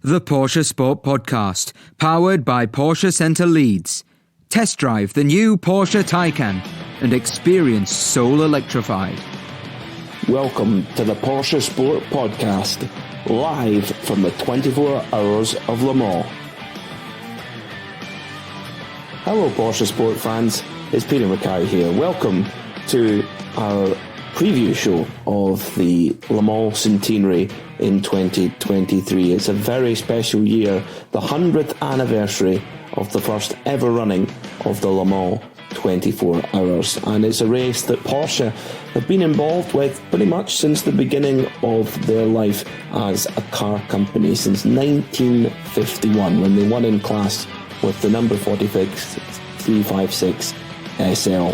The Porsche Sport Podcast, powered by Porsche Centre Leeds. Test drive the new Porsche Taycan and experience soul electrified. Welcome to the Porsche Sport Podcast, live from the 24 Hours of Le Mans. Hello Porsche Sport fans, it's Peter Mackay here. Welcome to our preview show of the Le Mans Centenary in 2023. It's a very special year, the 100th anniversary of the first ever running of the Le Mans 24 Hours, and it's a race that Porsche have been involved with pretty much since the beginning of their life as a car company, since 1951 when they won in class with the number 46 356 SL.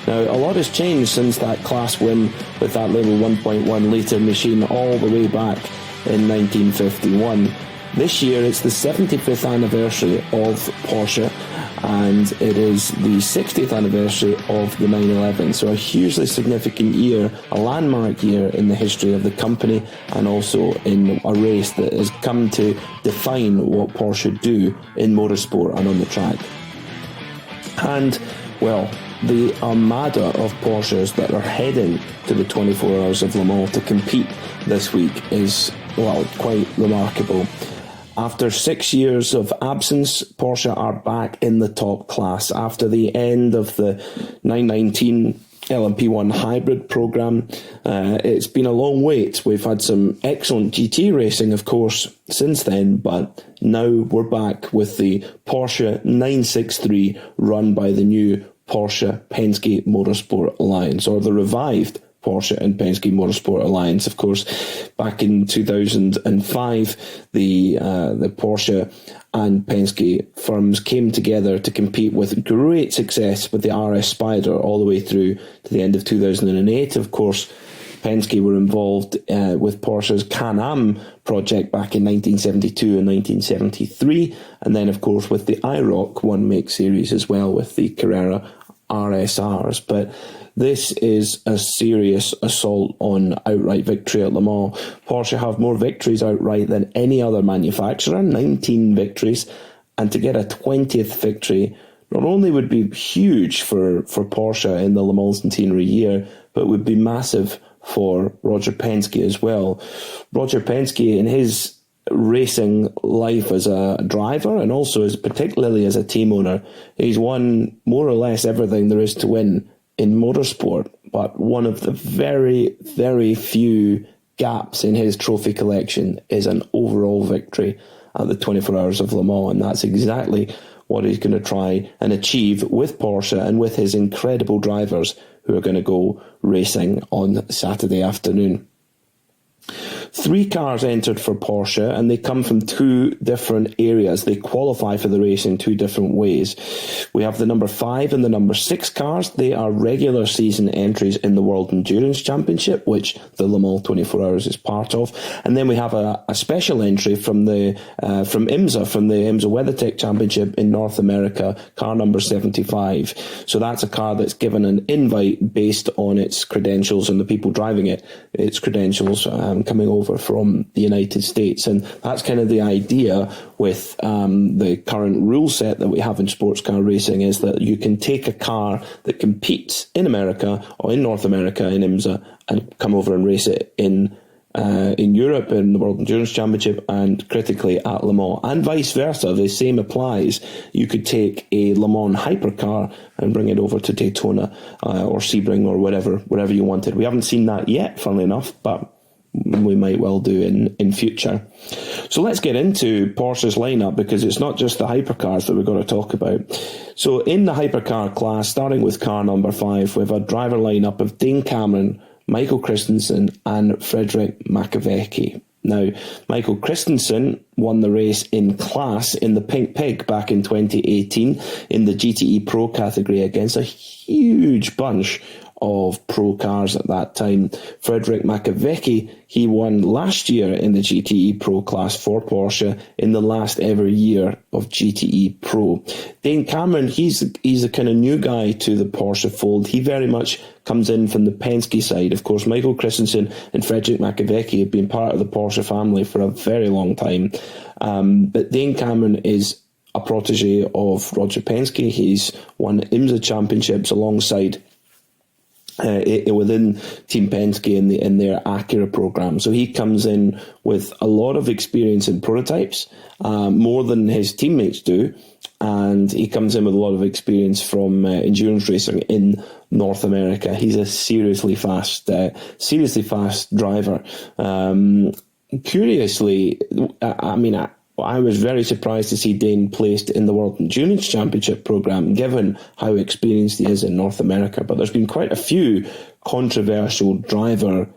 Now, a lot has changed since that class win with that little 1.1 litre machine all the way back in 1951. This year it's the 75th anniversary of Porsche, and it is the 60th anniversary of the 911. So a hugely significant year, a landmark year in the history of the company, and also in a race that has come to define what Porsche do in motorsport and on the track. And, well, the armada of Porsches that are heading to the 24 Hours of Le Mans to compete this week is, well, quite remarkable. After 6 years of absence, Porsche are back in the top class. After the end of the 919 LMP1 hybrid program, it's been a long wait. We've had some excellent GT racing, of course, since then, but now we're back with the Porsche 963 run by the new Porsche Penske Motorsport Alliance, or the revived Porsche and Penske Motorsport Alliance. Of course, back in 2005, the Porsche and Penske firms came together to compete with great success with the RS Spider all the way through to the end of 2008. Of course, Penske were involved with Porsche's Can-Am project back in 1972 and 1973, and then of course with the IROC One Make series as well with the Carrera RSRs. But this is a serious assault on outright victory at Le Mans. Porsche have more victories outright than any other manufacturer, 19 victories, and to get a 20th victory not only would be huge for Porsche in the Le Mans Centenary year, but would be massive for Roger Penske as well. Roger Penske, in his racing life as a driver and also particularly as a team owner, he's won more or less everything there is to win in motorsport, but one of the very, very few gaps in his trophy collection is an overall victory at the 24 Hours of Le Mans, and that's exactly what he's going to try and achieve with Porsche and with his incredible drivers who are going to go racing on Saturday afternoon. 3 cars entered for Porsche, and they come from 2 different areas. They qualify for the race in 2 different ways. We have the number 5 and the number 6 cars. They are regular season entries in the World Endurance Championship, which the Le Mans 24 Hours is part of. And then we have a special entry from IMSA, from the IMSA WeatherTech Championship in North America, car number 75. So that's a car that's given an invite based on its credentials and the people driving it, its credentials coming over from the United States. And that's kind of the idea with the current rule set that we have in sports car racing, is that you can take a car that competes in America or in North America in IMSA and come over and race it in Europe in the World Endurance Championship and critically at Le Mans, and vice versa. The same applies. You could take a Le Mans hypercar and bring it over to Daytona or Sebring or wherever you wanted. We haven't seen that yet, funnily enough, but we might well do in future. So let's get into Porsche's lineup, because it's not just the hypercars that we're going to talk about. So in the hypercar class, starting with car number 5, we have a driver lineup of Dane Cameron, Michael Christensen and Frederick Makowiecki. Now, Michael Christensen won the race in class in the Pink Pig back in 2018 in the GTE Pro category against a huge bunch of pro cars at that time. Frederick Makowiecki, he won last year in the GTE Pro class for Porsche in the last ever year of GTE Pro. Dane Cameron, he's a kind of new guy to the Porsche fold. He very much comes in from the Penske side. Of course, Michael Christensen and Frederick Makowiecki have been part of the Porsche family for a very long time. But Dane Cameron is a protege of Roger Penske. He's won IMSA championships alongside within Team Penske in their Acura program. So he comes in with a lot of experience in prototypes, more than his teammates do, and he comes in with a lot of experience from endurance racing in North America. He's a seriously fast driver. Curiously, I was very surprised to see Dane placed in the World Endurance Championship program, given how experienced he is in North America. But there's been quite a few controversial driver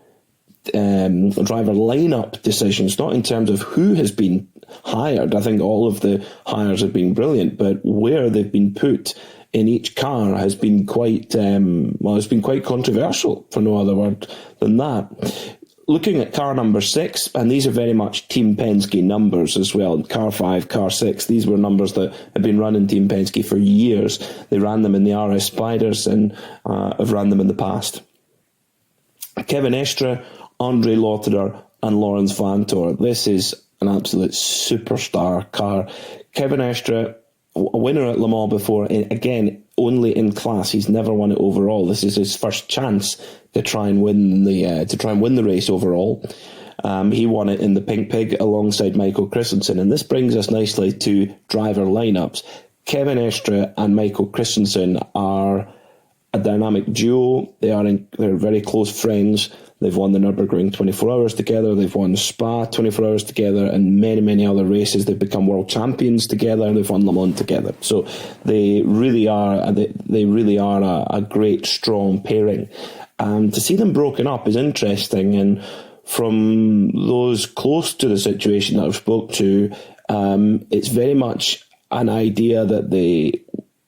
lineup decisions, not in terms of who has been hired. I think all of the hires have been brilliant, but where they've been put in each car has been quite controversial, for no other word than that. Looking at car number 6, and these are very much Team Penske numbers as well. Car 5, car 6, these were numbers that have been run in Team Penske for years. They ran them in the RS Spiders and have run them in the past. Kevin Estre, Andre Lotterer and Lawrence Vantor. This is an absolute superstar car. Kevin Estre, a winner at Le Mans before, again, only in class. He's never won it overall. This is his first chance to try and win the race overall. He won it in the Pink Pig alongside Michael Christensen, and this brings us nicely to driver lineups. Kevin Estre and Michael Christensen are a dynamic duo. They're very close friends. They've won the Nürburgring 24 Hours together. They've won Spa 24 Hours together, and many, many other races. They've become world champions together, and they've won Le Mans together. So they really are. They really are a great, strong pairing. To see them broken up is interesting. And from those close to the situation that I've spoke to, it's very much an idea that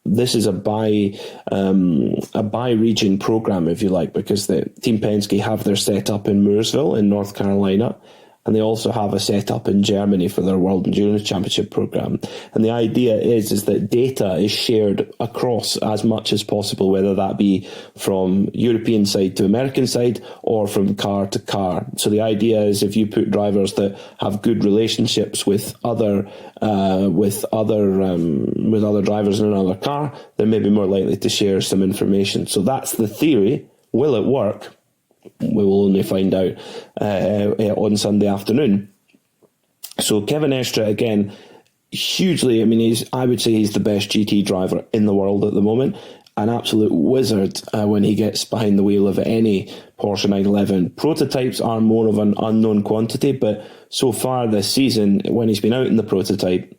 this is a by-region program, if you like, because the Team Penske have their setup in Mooresville in North Carolina, and they also have a setup in Germany for their World Endurance Championship program. And the idea is that data is shared across as much as possible, whether that be from European side to American side or from car to car. So the idea is, if you put drivers that have good relationships with other drivers in another car, they're maybe more likely to share some information. So that's the theory. Will it work? We will only find out on Sunday afternoon. So Kevin Estre, again, hugely, I would say he's the best GT driver in the world at the moment. An absolute wizard when he gets behind the wheel of any Porsche 911. Prototypes are more of an unknown quantity, but so far this season, when he's been out in the prototype,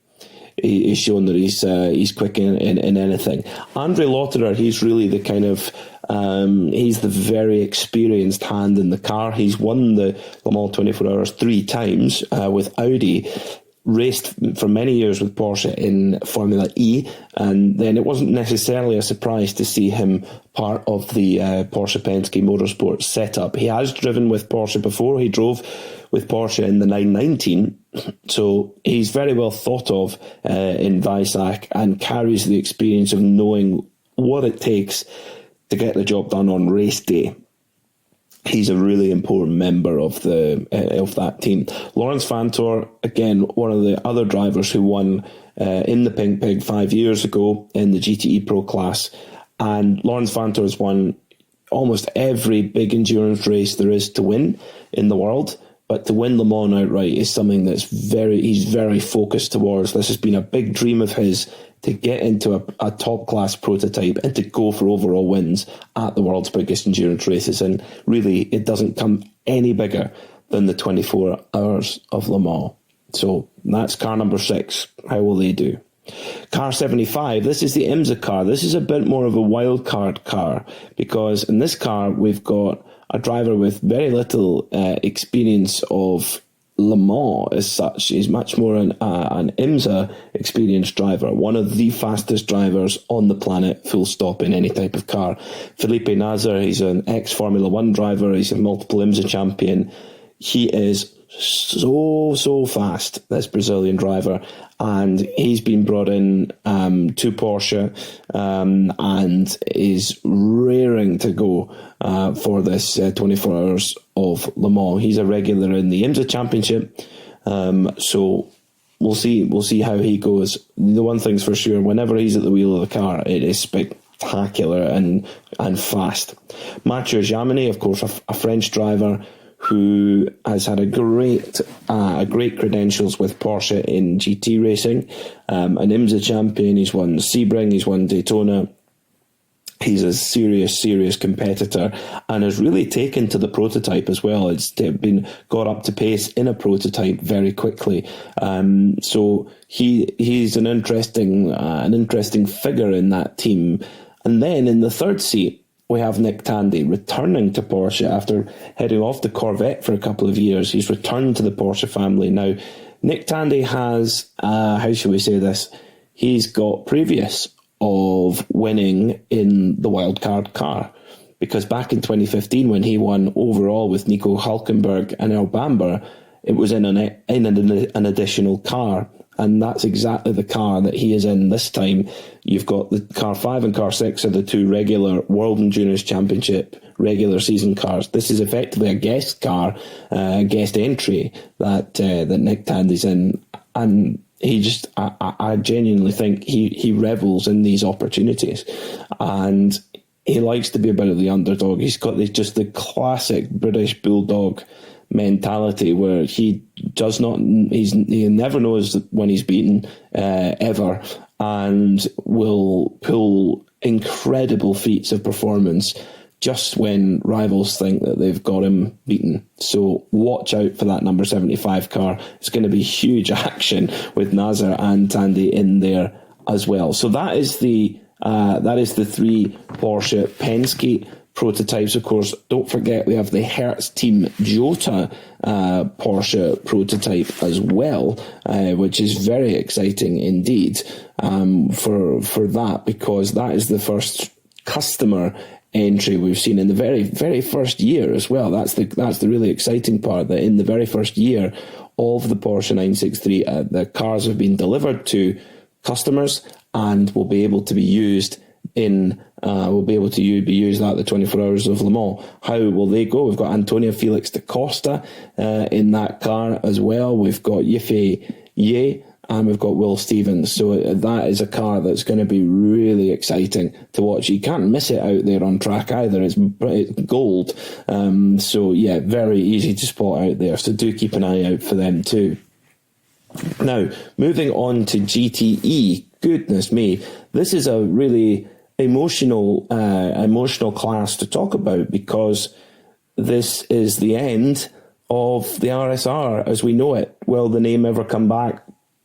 he's shown that he's quick in anything. Andre Lotterer, he's really the kind of he's the very experienced hand in the car. He's won the Le Mans 24 Hours 3 times with Audi, raced for many years with Porsche in Formula E, and then it wasn't necessarily a surprise to see him part of the Porsche Penske Motorsport setup. He has driven with Porsche before. He drove with Porsche in the 919, so he's very well thought of in Weissach and carries the experience of knowing what it takes to get the job done on race day. He's a really important member of that team. Lawrence Vantor, again, one of the other drivers who won in the Pink Pig 5 years ago in the GTE Pro class. And Lawrence Vantor has won almost every big endurance race there is to win in the world. But to win Le Mans outright is something he's very focused towards. This has been a big dream of his, to get into a top-class prototype and to go for overall wins at the world's biggest endurance races. And really, it doesn't come any bigger than the 24 Hours of Le Mans. So that's car number 6. How will they do? Car 75, this is the IMSA car. This is a bit more of a wild card car, because in this car we've got a driver with very little experience of Le Mans as such. He's much more an IMSA experienced driver, one of the fastest drivers on the planet, full stop, in any type of car. Felipe Nasr, he's an ex-Formula 1 driver, he's a multiple IMSA champion. He is so fast, this Brazilian driver, and he's been brought in to Porsche and is raring to go for this 24 Hours of Le Mans. He's a regular in the IMSA Championship, so we'll see how he goes. The one thing's for sure, whenever he's at the wheel of the car, it is spectacular and fast. Mathieu Jaminet, of course, a French driver who has had a great credentials with Porsche in GT racing, an IMSA champion. He's won Sebring, he's won Daytona. He's a serious competitor and has really taken to the prototype as well. It's been got up to pace in a prototype very quickly. So he's an interesting figure in that team. And then in the third seat, we have Nick Tandy returning to Porsche after heading off the Corvette for a couple of years. He's returned to the Porsche family. Now, Nick Tandy has, how shall we say this, he's got previous of winning in the wildcard car. Because back in 2015, when he won overall with Nico Hülkenberg and El Bamber, it was in an additional car. And that's exactly the car that he is in this time. You've got the car 5 and car 6 are the two regular World Endurance Championship regular season cars. This is effectively a guest car, guest entry that Nick Tandy's in. And he just, I genuinely think he revels in these opportunities. And he likes to be a bit of the underdog. He's got just the classic British bulldog mentality where he never knows when he's beaten ever, and will pull incredible feats of performance just when rivals think that they've got him beaten. So watch out for that number 75 car. It's going to be huge action with Nasr and Tandy in there as well. So that is the three Porsche Penske prototypes. Of course, don't forget we have the Hertz Team Jota Porsche prototype as well, which is very exciting indeed for that, because that is the first customer entry we've seen in the very first year as well. That's the really exciting part, that in the very first year of the Porsche 963, the cars have been delivered to customers and will be able to be used be used at the 24 Hours of Le Mans. How will they go? We've got Antonio Felix da Costa in that car as well. We've got Yifei Ye and we've got Will Stevens. So that is a car that's going to be really exciting to watch. You can't miss it out there on track either. It's gold. So yeah, very easy to spot out there. So do keep an eye out for them too. Now, moving on to GTE. Goodness me, this is a really emotional class to talk about, because this is the end of the RSR as we know it. Will the name ever come back?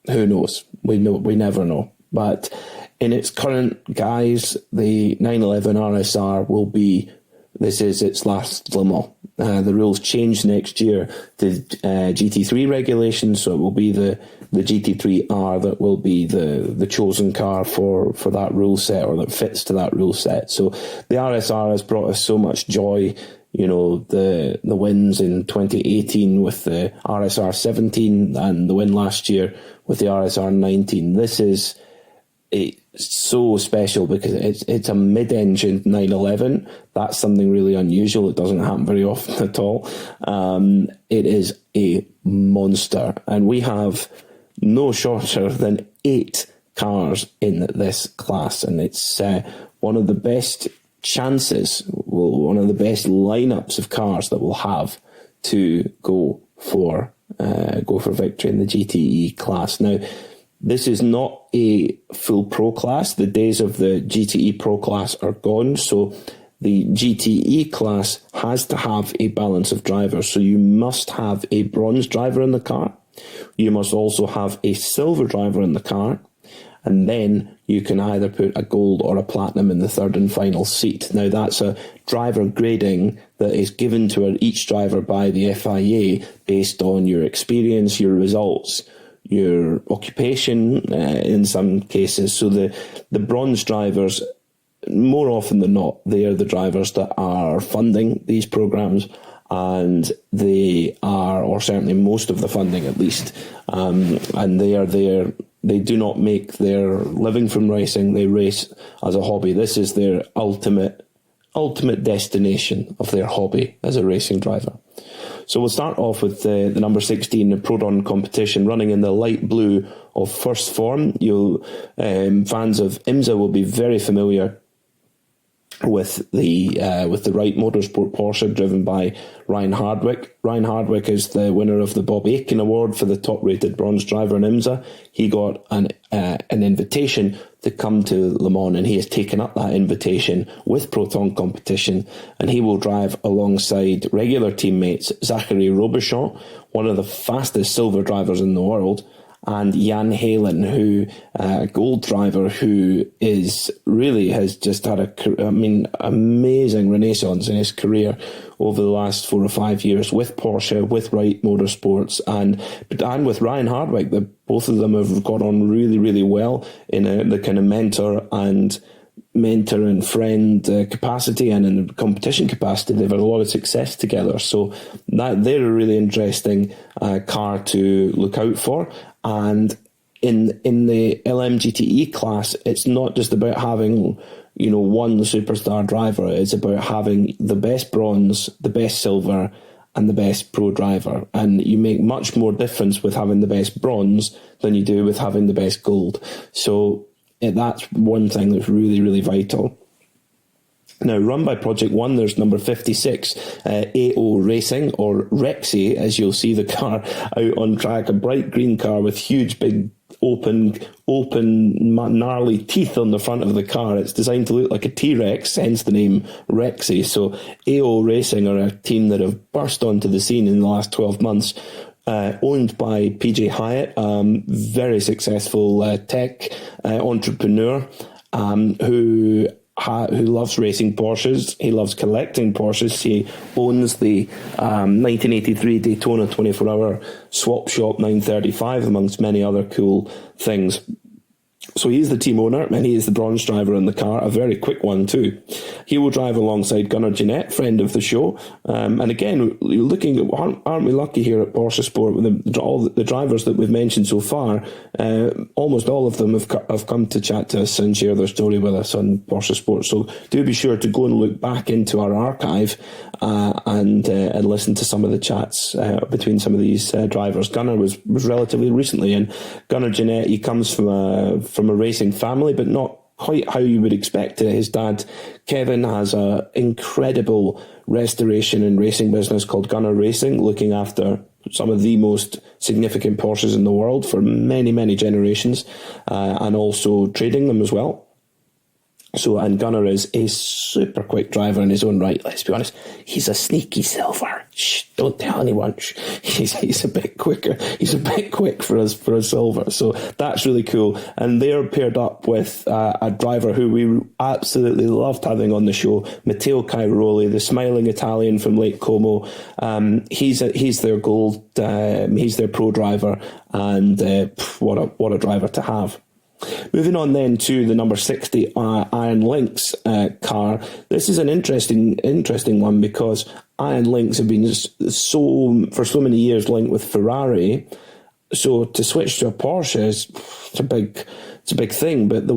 Who knows? We never know. But in its current guise, the 911 RSR this is its last Le Mans. The rules change next year to GT3 regulations, so it will be the GT3R that will be the chosen car for that rule set, or that fits to that rule set. So the RSR has brought us so much joy. You know, the wins in 2018 with the RSR 17 and the win last year with the RSR 19. This is so special because it's a mid-engine 911. That's something really unusual. It doesn't happen very often at all. It is a monster, and we have no shorter than 8 cars in this class, and it's one of the best chances, one of the best lineups of cars that we'll have to go for victory in the GTE class. Now, this is not a full pro class. The days of the GTE pro class are gone. So the GTE class has to have a balance of drivers. So you must have a bronze driver in the car. You must also have a silver driver in the car. and then you can either put a gold or a platinum in the third and final seat. Now, that's a driver grading that is given to each driver by the FIA based on your experience, your results, your occupation in some cases. So the bronze drivers, more often than not, they are the drivers that are funding these programs, and they are, or certainly most of the funding at least, and they are there. They do not make their living from racing. They race as a hobby. This is their ultimate destination of their hobby as a racing driver. So we'll start off with the number 16, the Prodon competition, running in the light blue of First Form. Fans of IMSA will be very familiar with the Wright Motorsport Porsche driven by Ryan Hardwick. Ryan Hardwick is the winner of the Bob Akin Award for the top-rated bronze driver in IMSA. He got an invitation to come to Le Mans, and he has taken up that invitation with Proton competition, and he will drive alongside regular teammates Zachary Robichon, one of the fastest silver drivers in the world, and Jan Halen, who gold driver, who has just had amazing renaissance in his career over the last 4 or 5 years with Porsche, with Wright Motorsports, and with Ryan Hardwick. Both of them have got on really, really well in the kind of mentor and friend capacity, and in the competition capacity they've had a lot of success together. So they're a really interesting car to look out for. And in the LMGTE class, it's not just about having one superstar driver. It's about having the best bronze, the best silver, and the best pro driver. And you make much more difference with having the best bronze than you do with having the best gold. So that's one thing that's really, really vital. Now, run by Project One, there's number 56, AO Racing, or Rexy, as you'll see the car out on track, a bright green car with huge, big, open, gnarly teeth on the front of the car. It's designed to look like a T-Rex, hence the name Rexy. So AO Racing are a team that have burst onto the scene in the last 12 months, owned by PJ Hyatt, very successful tech entrepreneur, who loves racing Porsches. He loves collecting Porsches. He owns the 1983 Daytona 24-hour swap shop 935, amongst many other cool things. So he's the team owner, and he is the bronze driver in the car, a very quick one too. He will drive alongside Gunnar Jeanette, friend of the show. And again, looking at, aren't we lucky here at Porsche Sport with all the drivers that we've mentioned so far? Almost all of them have come to chat to us and share their story with us on Porsche Sport. So do be sure to go and look back into our archive and listen to some of the chats between some of these drivers. Gunnar was relatively recently, and Gunnar Jeanette, he comes from a racing family, but not quite how you would expect it. His dad, Kevin, has an incredible restoration and racing business called Gunnar Racing, looking after some of the most significant Porsches in the world for many, many generations, and also trading them as well. So, and Gunnar is a super quick driver in his own right. Let's be honest, he's a sneaky silver. Shh, don't tell anyone. Shh. He's a bit quicker. He's a bit quick for a silver. So that's really cool. And they're paired up with a driver who we absolutely loved having on the show, Matteo Cairoli, the smiling Italian from Lake Como. He's their gold. He's their pro driver, and what a driver to have. Moving on then to the number 60 Iron Lynx car. This is an interesting one because Iron Lynx have been for so many years linked with Ferrari. So to switch to a Porsche it's a big thing. But the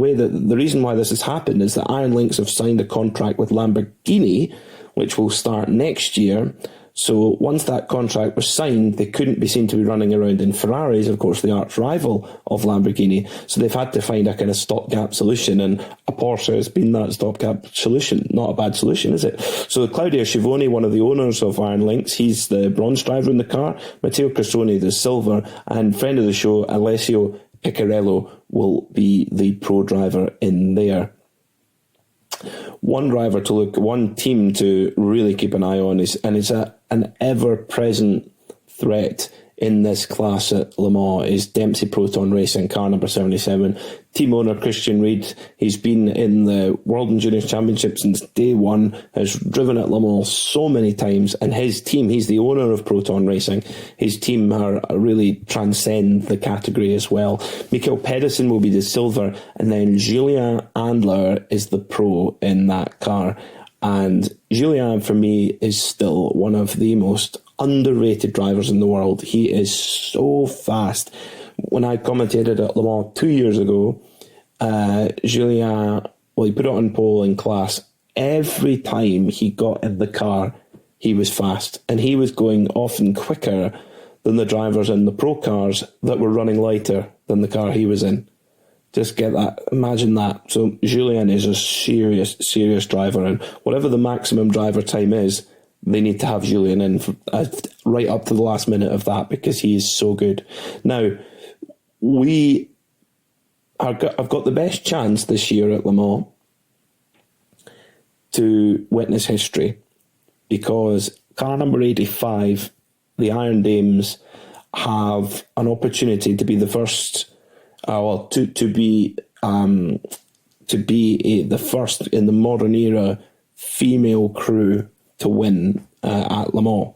reason why this has happened is that Iron Lynx have signed a contract with Lamborghini, which will start next year. So once that contract was signed, they couldn't be seen to be running around in Ferraris, of course, the arch rival of Lamborghini. So they've had to find a kind of stopgap solution, and a Porsche has been that stopgap solution. Not a bad solution, is it? So Claudio Schiavone, one of the owners of Iron Lynx, he's the bronze driver in the car. Matteo Cressoni, the silver, and friend of the show, Alessio Piccarello, will be the pro driver in there. One team to really keep an eye on is an ever-present threat in this class at Le Mans is Dempsey Proton Racing, car number 77. Team owner Christian Reed, he's been in the World Endurance Championship since day one, has driven at Le Mans so many times, and his team, he's the owner of Proton Racing, his team are really transcend the category as well. Mikael Pedersen will be the silver, and then Julien Andler is the pro in that car. And Julien, for me, is still one of the most underrated drivers in the world. He is so fast. When I commentated at Le Mans 2 years ago, Julien, well, he put it on pole in class. Every time he got in the car, he was fast. And he was going often quicker than the drivers in the pro cars that were running lighter than the car he was in. Just get that, imagine that. So Julien is a serious driver, and whatever the maximum driver time is, they need to have Julien in right up to the last minute of that, because he is so good. Now, I've got the best chance this year at Le Mans to witness history, because car number 85, the Iron Dames, have an opportunity to be the first. To be the first in the modern era female crew to win at Le Mans.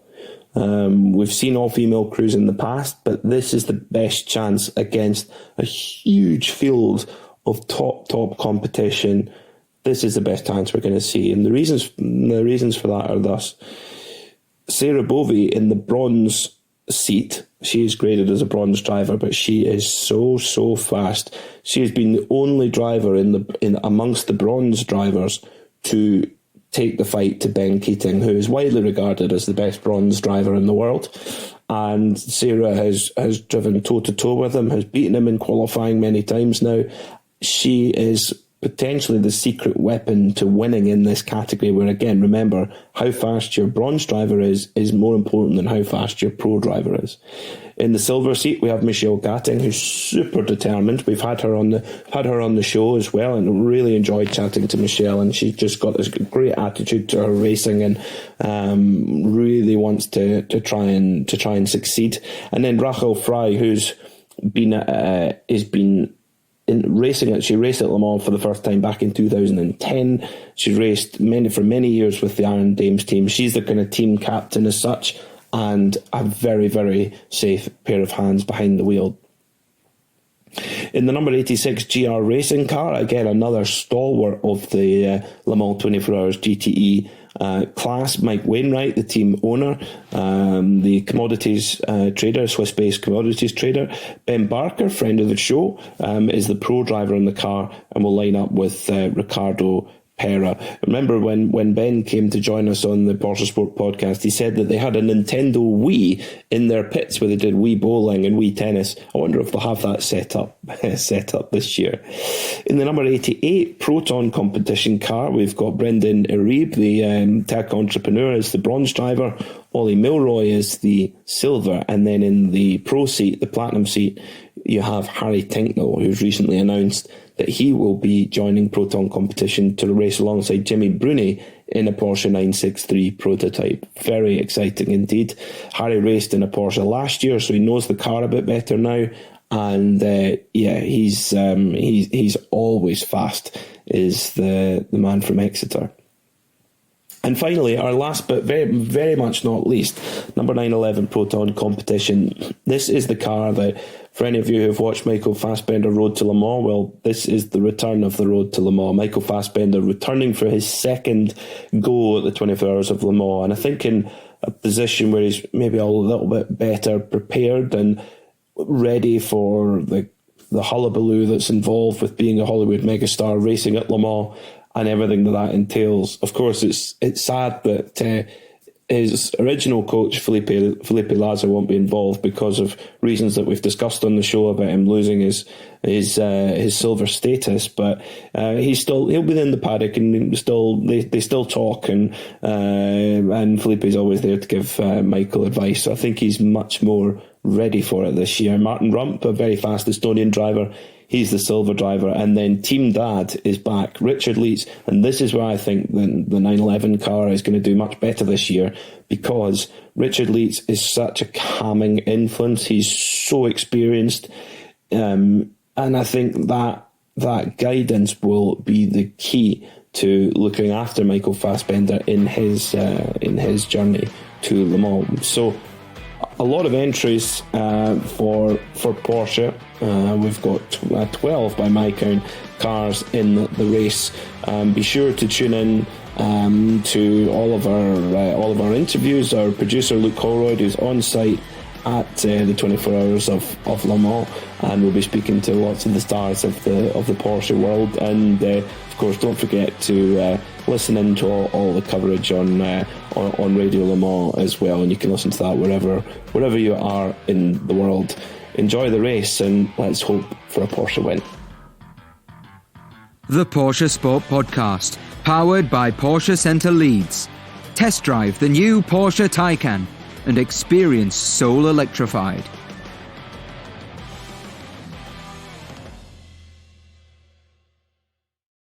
We've seen all female crews in the past, but this is the best chance against a huge field of top competition. This is the best chance we're going to see, and the reasons for that are thus: Sarah Bovey in the bronze seat. She is graded as a bronze driver, but she is so fast. She has been the only driver in amongst the bronze drivers to take the fight to Ben Keating, who is widely regarded as the best bronze driver in the world. And Sarah has driven toe to toe with him, has beaten him in qualifying many times now. She is potentially the secret weapon to winning in this category, where, again, remember, how fast your bronze driver is more important than how fast your pro driver is. In the silver seat, we have Michelle Gatting, who's super determined. We've had her on the show as well, and really enjoyed chatting to Michelle, and she's just got this great attitude to her racing, and really wants to try and succeed. And then Rachel Fry, who's been in racing. She raced at Le Mans for the first time back in 2010. She raced for many years with the Iron Dames team. She's the kind of team captain as such, and a very, very safe pair of hands behind the wheel. In the number 86 GR racing car, again, another stalwart of the Le Mans 24 Hours GTE class, Mike Wainwright, the team owner, the commodities trader, Swiss-based commodities trader. Ben Barker, friend of the show, is the pro driver in the car and will line up with Ricardo Pera. Remember when Ben came to join us on the Porsche Sport podcast, he said that they had a Nintendo Wii in their pits where they did Wii bowling and Wii tennis. I wonder if they'll have that set up this year. In the number 88 Proton competition car, we've got Brendan Erebe, the tech entrepreneur, as the bronze driver. Ollie Milroy is the silver, and then in the pro seat, the platinum seat, you have Harry Tinknell, who's recently announced that he will be joining Proton competition to race alongside Jimmy Bruni in a Porsche 963 prototype. Very exciting indeed. Harry raced in a Porsche last year, so he knows the car a bit better now. And he's always fast, is the man from Exeter. And finally, our last but very, very much not least, number 911 Proton competition. This is the car that, for any of you who have watched Michael Fassbender Road to Le Mans, well, this is the return of the Road to Le Mans. Michael Fassbender returning for his second go at the 24 Hours of Le Mans. And I think in a position where he's maybe a little bit better prepared and ready for the hullabaloo that's involved with being a Hollywood megastar racing at Le Mans and everything that entails. Of course, it's sad that his original coach, Felipe Laza, won't be involved because of reasons that we've discussed on the show about him losing his silver status. But he'll be in the paddock, and they still talk, and Felipe's always there to give Michael advice. So I think he's much more ready for it this year. Martin Rump, a very fast Estonian driver, he's the silver driver, and then Team Dad is back, Richard Leeds, and this is where I think the 911 car is going to do much better this year, because Richard Leeds is such a calming influence. He's so experienced, and I think that guidance will be the key to looking after Michael Fassbender in his journey to Le Mans. So a lot of entries for Porsche. We've got 12 by my count cars in the race. Be sure to tune in to all of our interviews. Our producer Luke Holroyd, who's on site at the 24 Hours of Le Mans, and we'll be speaking to lots of the stars of the Porsche world. And of course, don't forget to listen in to all the coverage on Radio Le Mans as well, and you can listen to that wherever you are in the world. Enjoy the race, and let's hope for a Porsche win. The Porsche Sport Podcast, powered by Porsche Centre Leeds. Test drive the new Porsche Taycan and experience soul electrified.